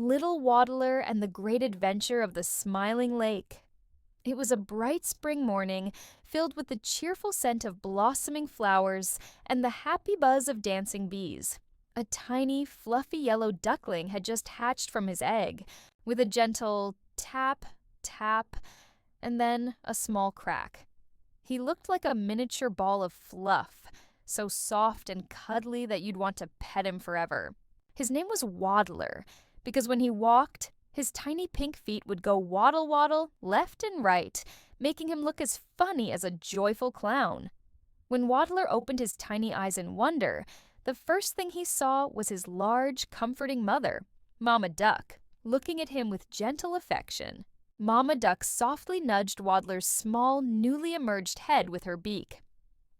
Little Waddler and the Great Adventure of the Smiling Lake. It was a bright spring morning, filled with the cheerful scent of blossoming flowers and the happy buzz of dancing bees. A tiny, fluffy yellow duckling had just hatched from his egg, with a gentle tap, tap, and then a small crack. He looked like a miniature ball of fluff, so soft and cuddly that you'd want to pet him forever. His name was Waddler, because when he walked, his tiny pink feet would go waddle waddle left and right, making him look as funny as a joyful clown. When Waddler opened his tiny eyes in wonder, the first thing he saw was his large, comforting mother, Mama Duck, looking at him with gentle affection. Mama Duck softly nudged Waddler's small, newly emerged head with her beak.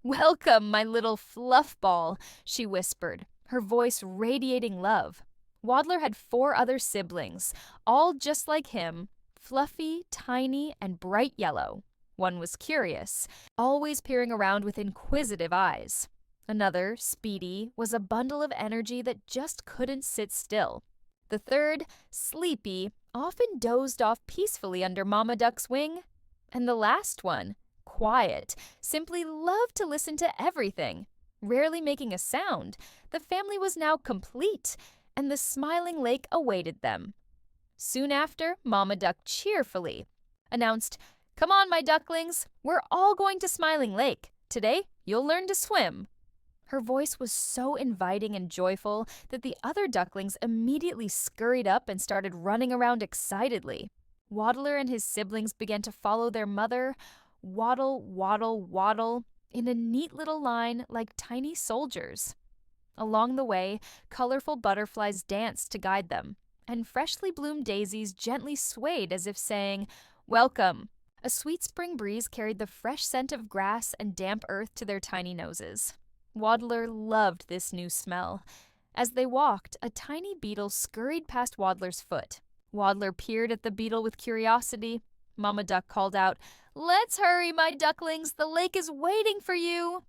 "Welcome, my little fluff ball," she whispered, her voice radiating love. Waddler had 4 other siblings, all just like him, fluffy, tiny, and bright yellow. One was curious, always peering around with inquisitive eyes. Another, Speedy, was a bundle of energy that just couldn't sit still. The third, Sleepy, often dozed off peacefully under Mama Duck's wing. And the last one, Quiet, simply loved to listen to everything. Rarely making a sound, the family was now complete, and the smiling lake awaited them. Soon after, Mama Duck cheerfully announced, "Come on, my ducklings, we're all going to Smiling Lake. Today, you'll learn to swim." Her voice was so inviting and joyful that the other ducklings immediately scurried up and started running around excitedly. Waddler and his siblings began to follow their mother, waddle, waddle, waddle, in a neat little line like tiny soldiers. Along the way, colorful butterflies danced to guide them, and freshly bloomed daisies gently swayed as if saying, "Welcome." A sweet spring breeze carried the fresh scent of grass and damp earth to their tiny noses. Waddler loved this new smell. As they walked, a tiny beetle scurried past Waddler's foot. Waddler peered at the beetle with curiosity. Mama Duck called out, "Let's hurry, my ducklings, the lake is waiting for you."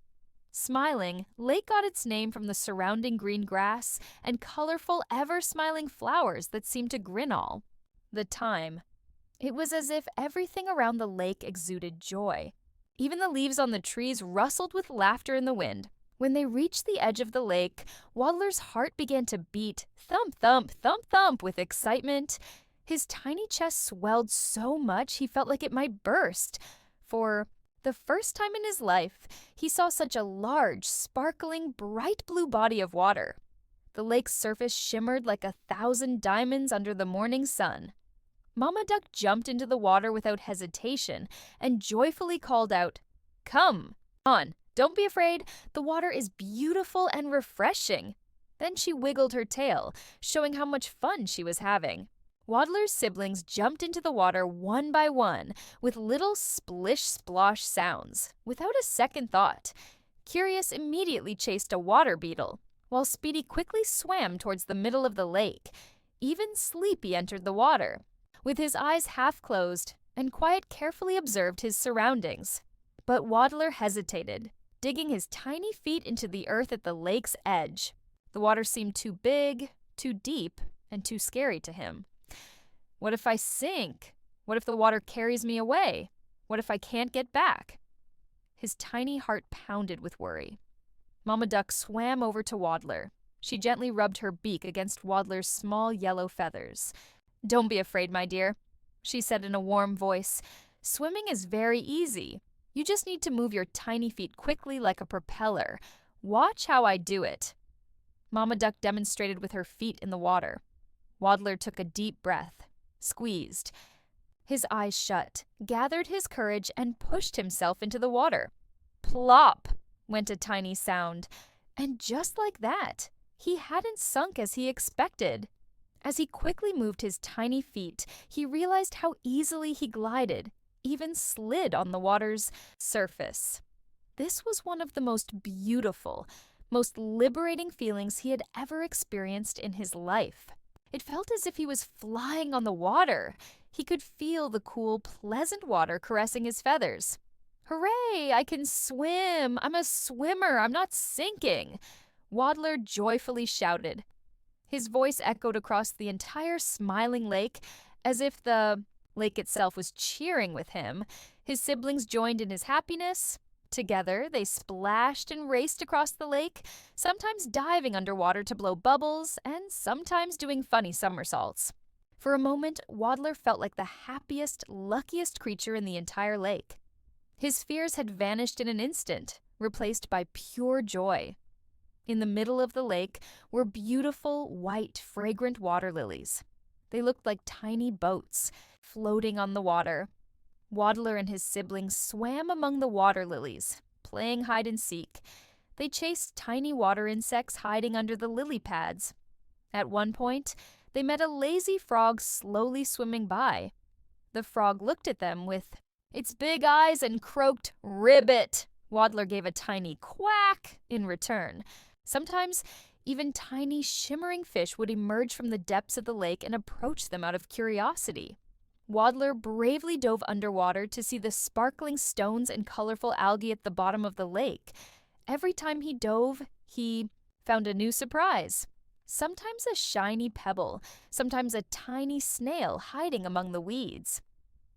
Smiling, Lake got its name from the surrounding green grass and colorful, ever-smiling flowers that seemed to grin all the time. It was as if everything around the lake exuded joy. Even the leaves on the trees rustled with laughter in the wind. When they reached the edge of the lake, Waddler's heart began to beat thump, thump, thump, thump with excitement. His tiny chest swelled so much he felt like it might burst. For the first time in his life, he saw such a large, sparkling, bright blue body of water. The lake's surface shimmered like 1,000 diamonds under the morning sun. Mama Duck jumped into the water without hesitation and joyfully called out, "Come on, don't be afraid. The water is beautiful and refreshing." Then she wiggled her tail, showing how much fun she was having. Waddler's siblings jumped into the water one by one with little splish-splosh sounds, without a second thought. Curious immediately chased a water beetle, while Speedy quickly swam towards the middle of the lake. Even Sleepy entered the water. With his eyes half closed, and Quiet carefully observed his surroundings. But Waddler hesitated, digging his tiny feet into the earth at the lake's edge. The water seemed too big, too deep, and too scary to him. What if I sink? What if the water carries me away? What if I can't get back? His tiny heart pounded with worry. Mama Duck swam over to Waddler. She gently rubbed her beak against Waddler's small yellow feathers. "Don't be afraid, my dear," she said in a warm voice. "Swimming is very easy. You just need to move your tiny feet quickly like a propeller. Watch how I do it." Mama Duck demonstrated with her feet in the water. Waddler took a deep breath, squeezed. His eyes shut, gathered his courage, and pushed himself into the water. Plop went a tiny sound, and just like that, he hadn't sunk as he expected. As he quickly moved his tiny feet, he realized how easily he glided, even slid on the water's surface. This was one of the most beautiful, most liberating feelings he had ever experienced in his life. It felt as if he was flying on the water. He could feel the cool, pleasant water caressing his feathers. "Hooray! I can swim! I'm a swimmer! I'm not sinking!" Waddler joyfully shouted. His voice echoed across the entire smiling lake as if the lake itself was cheering with him. His siblings joined in his happiness. Together, they splashed and raced across the lake, sometimes diving underwater to blow bubbles and sometimes doing funny somersaults. For a moment, Waddler felt like the happiest, luckiest creature in the entire lake. His fears had vanished in an instant, replaced by pure joy. In the middle of the lake were beautiful, white, fragrant water lilies. They looked like tiny boats, floating on the water. Waddler and his siblings swam among the water lilies, playing hide and seek. They chased tiny water insects hiding under the lily pads. At one point, they met a lazy frog slowly swimming by. The frog looked at them with its big eyes and croaked, "Ribbit!" Waddler gave a tiny quack in return. Sometimes, even tiny, shimmering fish would emerge from the depths of the lake and approach them out of curiosity. Waddler bravely dove underwater to see the sparkling stones and colorful algae at the bottom of the lake. Every time he dove, he found a new surprise. Sometimes a shiny pebble, sometimes a tiny snail hiding among the weeds.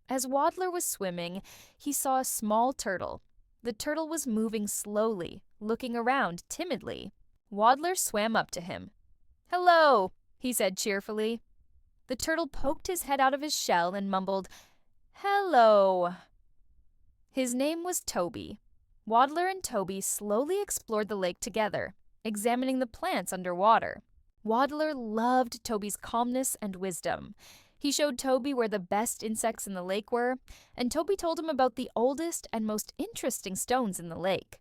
As Waddler was swimming, he saw a small turtle. The turtle was moving slowly, looking around timidly. Waddler swam up to him. "Hello," he said cheerfully. The turtle poked his head out of his shell and mumbled, "Hello." His name was Toby. Waddler and Toby slowly explored the lake together, examining the plants underwater. Waddler loved Toby's calmness and wisdom. He showed Toby where the best insects in the lake were, and Toby told him about the oldest and most interesting stones in the lake.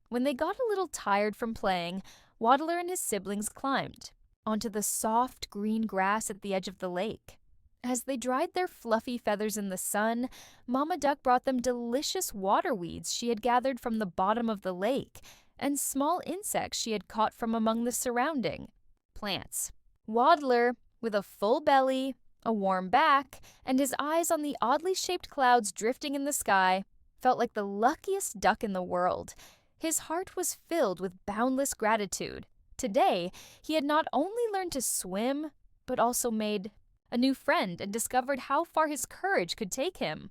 When they got a little tired from playing, Waddler and his siblings climbed onto the soft green grass at the edge of the lake. As they dried their fluffy feathers in the sun, Mama Duck brought them delicious water weeds she had gathered from the bottom of the lake and small insects she had caught from among the surrounding plants. Waddler, with a full belly, a warm back, and his eyes on the oddly shaped clouds drifting in the sky, felt like the luckiest duck in the world. His heart was filled with boundless gratitude. Today, he had not only learned to swim, but also made a new friend and discovered how far his courage could take him.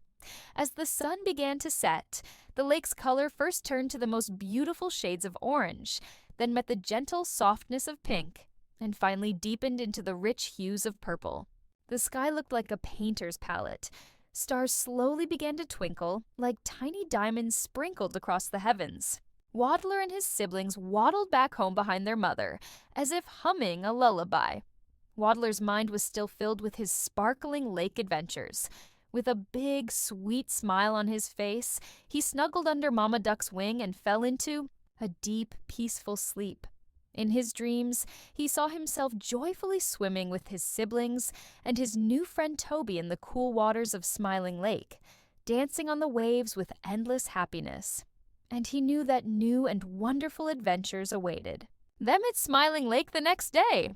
As the sun began to set, the lake's color first turned to the most beautiful shades of orange, then met the gentle softness of pink, and finally deepened into the rich hues of purple. The sky looked like a painter's palette. Stars slowly began to twinkle, like tiny diamonds sprinkled across the heavens. Waddler and his siblings waddled back home behind their mother, as if humming a lullaby. Waddler's mind was still filled with his sparkling lake adventures. With a big, sweet smile on his face, he snuggled under Mama Duck's wing and fell into a deep, peaceful sleep. In his dreams, he saw himself joyfully swimming with his siblings and his new friend Toby in the cool waters of Smiling Lake, dancing on the waves with endless happiness. And he knew that new and wonderful adventures awaited them at Smiling Lake the next day.